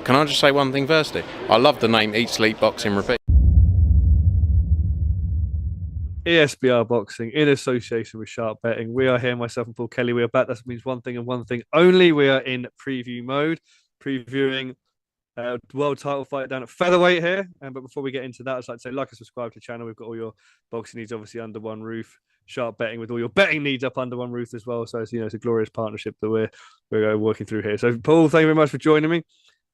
Can I just say one thing firstly? I love the name Eat, Sleep, Boxing, Repeat. ESBR Boxing in association with Sharp Betting. We are here, myself and Paul Kelly. We are back. That means one thing and one thing only. We are in preview mode, previewing world title fight down at featherweight here. But before we get into that, I'd like to say, like and subscribe to the channel. We've got all your boxing needs obviously under one roof. Sharp Betting with all your betting needs up under one roof as well. So it's a glorious partnership that we're working through here. So Paul, thank you very much for joining me.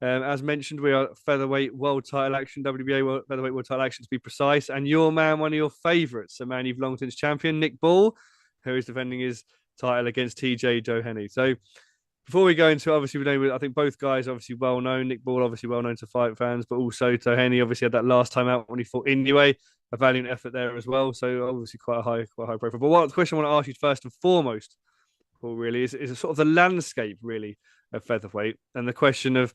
As mentioned, we are featherweight world title action, featherweight world title action to be precise. And your man, one of your favourites, a man you've long since champion, Nick Ball, who is defending his title against TJ Doheny. So before we go into it, obviously, I think both guys are obviously well known. Nick Ball, obviously well known to fight fans, but also Doheny obviously had that last time out when he fought Inoue, a valiant effort there as well. So obviously quite a high profile. But what the question I want to ask you first and foremost, Paul, really is sort of the landscape really of featherweight and the question of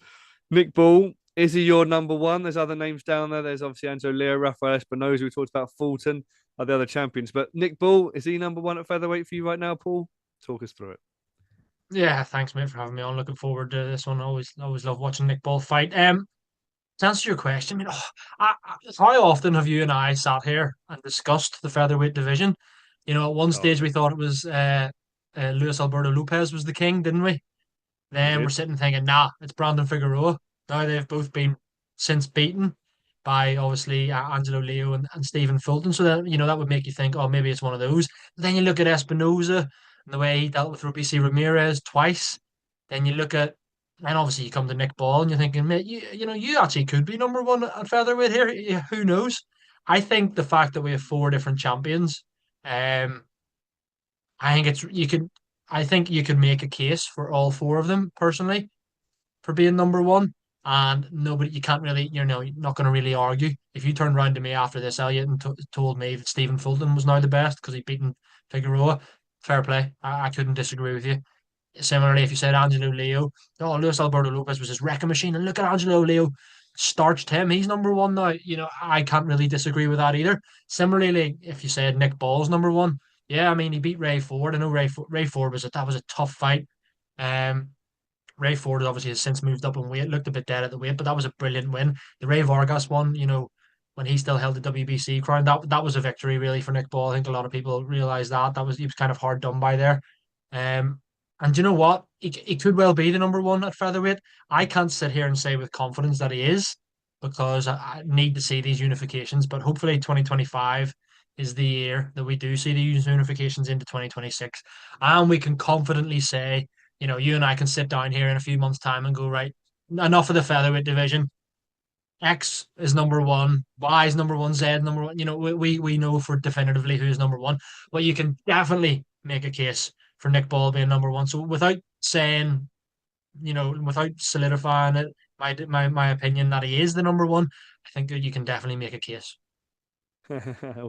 Nick Ball. Is he your number one? There's other names down there. There's obviously Angelo Leo, Rafael Espinoza. We talked about Fulton, are the other champions. But Nick Ball, is he number one at featherweight for you right now, Paul? Talk us through it. Yeah, thanks, mate, for having me on. Looking forward to this one. Always love watching Nick Ball fight. To answer your question, how often have you and I sat here and discussed the featherweight division? At one Oh, stage we thought it was Luis Alberto Lopez was the king, didn't we? we Then we're did. sitting thinking, nah, it's Brandon Figueroa. Now they've both been since beaten by obviously Angelo Leo and Stephen Fulton. So that would make you think, oh, maybe it's one of those. But then you look at Espinoza and the way he dealt with Robeisy Ramirez twice. Then you look at, and obviously you come to Nick Ball and you're thinking, mate, you actually could be number one at featherweight here. Yeah, who knows? I think the fact that we have four different champions, um, I think it's you could. I think you could make a case for all four of them personally for being number one. And nobody, you can't really, you're not going to really argue. If you turned around to me after this, Elliot, and told me that Stephen Fulton was now the best because he'd beaten Figueroa, fair play. I couldn't disagree with you. Similarly, if you said Angelo Leo, oh, Luis Alberto Lopez was his wrecking machine, and look at Angelo Leo, starched him. He's number one now. I can't really disagree with that either. Similarly, if you said Nick Ball's number one, yeah, I mean he beat Ray Ford. I know Ray Ford that was a tough fight. Um, Ray Ford obviously has since moved up in weight, looked a bit dead at the weight, but that was a brilliant win. The Ray Vargas one, when he still held the WBC crown, that was a victory really for Nick Ball. I think a lot of people realize that he was kind of hard done by there. And you know what? He could well be the number one at featherweight. I can't sit here and say with confidence that he is because I need to see these unifications. But hopefully, 2025 is the year that we do see these unifications into 2026, and we can confidently say, you and I can sit down here in a few months' time and go, right, enough of the featherweight division. X is number one, Y is number one, Z is number one. We know for definitively who is number one, but you can definitely make a case for Nick Ball being number one. So without saying, without solidifying it, my opinion that he is the number one, I think that you can definitely make a case. Well,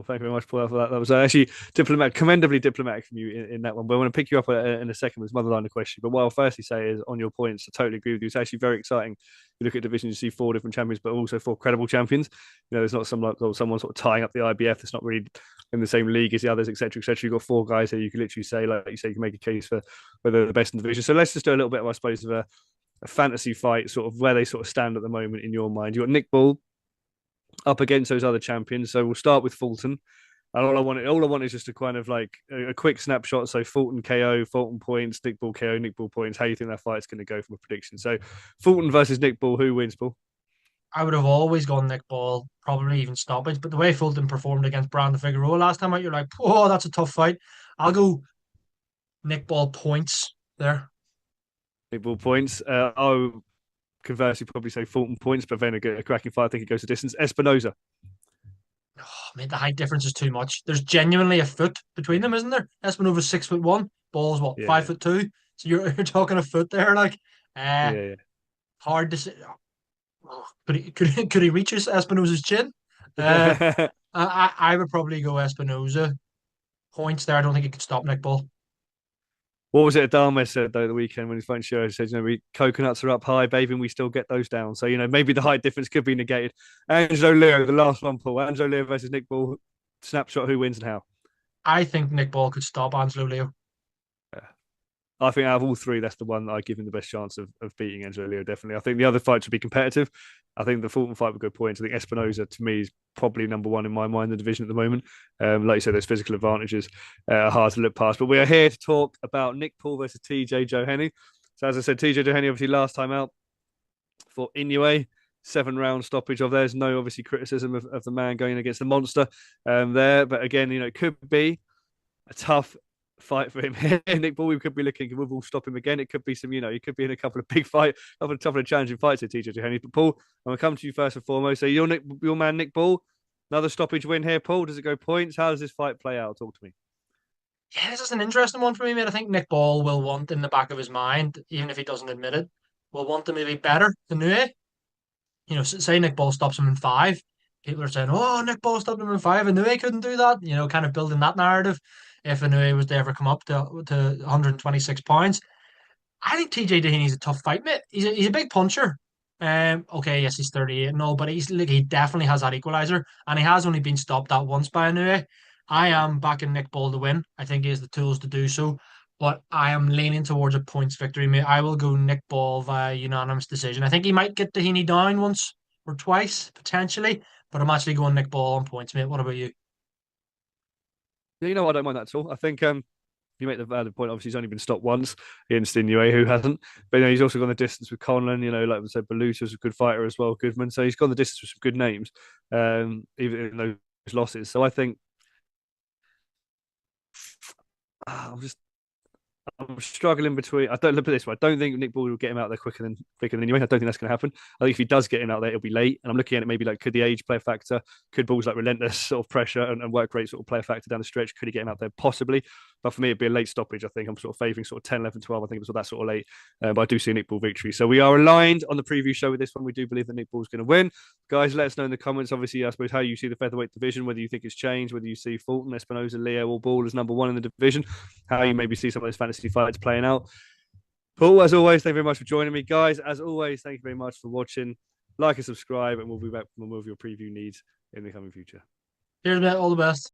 thank you very much, Paul, for that. That was actually commendably diplomatic from you in that one. But I want to pick you up in a second with another line of question. But what I'll firstly say is on your points, I totally agree with you. It's actually very exciting. You look at divisions, you see four different champions, but also four credible champions. There's not someone sort of tying up the IBF that's not really in the same league as the others, etc., etc. You've got four guys here. You can literally say, like you say, you can make a case for whether the best in the division. So let's just do a little bit of, I suppose, of a fantasy fight, sort of where they sort of stand at the moment in your mind. You got Nick Ball up against those other champions. So we'll start with Fulton. And all I want is just a kind of like a quick snapshot. So Fulton KO, Fulton points, Nick Ball KO, Nick Ball points. How do you think that fight's going to go from a prediction? So Fulton versus Nick Ball, who wins, Paul? I would have always gone Nick Ball, probably even stoppage. But the way Fulton performed against Brandon Figueroa last time out, you're like, oh, that's a tough fight. I'll go Nick Ball points there. Nick Ball points. I'll conversely probably say Fulton points, but then a cracking fight. I think it goes to distance. Espinoza. Oh, mate, the height difference is too much. There's genuinely a foot between them, isn't there? Espinova's 6'1", Ball's what, Yeah, 5'2". So you're talking a foot there, like yeah, hard to say. Oh, could he reach Espinoza's chin? Uh, yeah. I would probably go Espinoza points there. I don't think he could stop Nick Ball. What was it Adama said though the weekend when his phone show? He said, we coconuts are up high, baby, and we still get those down. So maybe the height difference could be negated. Angelo Leo, the last one, Paul. Angelo Leo versus Nick Ball. Snapshot: who wins and how? I think Nick Ball could stop Angelo Leo. Yeah. I think out of all three, that's the one that I give him the best chance of beating Angelo Leo, definitely. I think the other fight should be competitive. I think the Fulton fight would go points. I think Espinosa, to me, is probably number one in my mind in the division at the moment. Like you said, those physical advantages are hard to look past. But we are here to talk about Nick Paul versus TJ Doheny. So as I said, TJ Doheny, obviously last time out for Inoue, 7-round stoppage of theirs. No, obviously, criticism of the man going against the monster there. But again, it could be a tough fight for him here. Nick Paul, we could be looking, we'll stop him again. It could be some, he could be in a couple of big fights, a couple of challenging fights with TJ Doheny. But Paul, I'm going to come to you first and foremost. So your man, Nick Paul, another stoppage win here. Paul, does it go points? How does this fight play out? Talk to me. Yeah, this is an interesting one for me, mate. I think Nick Ball will want in the back of his mind, even if he doesn't admit it, will want to maybe better than Nue. Say Nick Ball stops him in 5. People are saying, "Oh, Nick Ball stopped him in 5, and Nue couldn't do that." Kind of building that narrative. If Nue was to ever come up to 126 pounds, I think TJ Doheny's a tough fight, mate. He's a big puncher. Okay, yes, he's 38 and all, but he definitely has that equalizer, and he has only been stopped that once by Inoue. I am backing Nick Ball to win. I think he has the tools to do so, but I am leaning towards a points victory, mate. I will go Nick Ball via unanimous decision. I think he might get Doheny down once or twice potentially, but I'm actually going Nick Ball on points, mate. What about you? Yeah, I don't mind that at all. I think you make the valid point. Obviously, he's only been stopped once against Inoue, who hasn't. But he's also gone the distance with Conlon. Like we said, Belushi's a good fighter as well, Goodman. So he's gone the distance with some good names, even in those losses. So I think I'm struggling between. I don't look at this way. I don't think Nick Ball will get him out there quicker than Inoue. I don't think that's going to happen. I think if he does get him out there, it'll be late. And I'm looking at it maybe like, could the age play a factor? Could Ball's like relentless sort of pressure and work rate sort of play a factor down the stretch? Could he get him out there? Possibly. But for me, it'd be a late stoppage. I think I'm sort of favouring sort of 10, 11, 12. I think it was that sort of late. But I do see a Nick Ball victory. So we are aligned on the preview show with this one. We do believe that Nick Ball's going to win. Guys, let us know in the comments, obviously, I suppose, how you see the featherweight division, whether you think it's changed, whether you see Fulton, Espinosa, Leo, or Ball as number one in the division, how you maybe see some of those fantasy fights playing out. Paul, as always, thank you very much for joining me. Guys, as always, thank you very much for watching. Like and subscribe, and we'll be back with more of your preview needs in the coming future. Cheers, mate. All the best.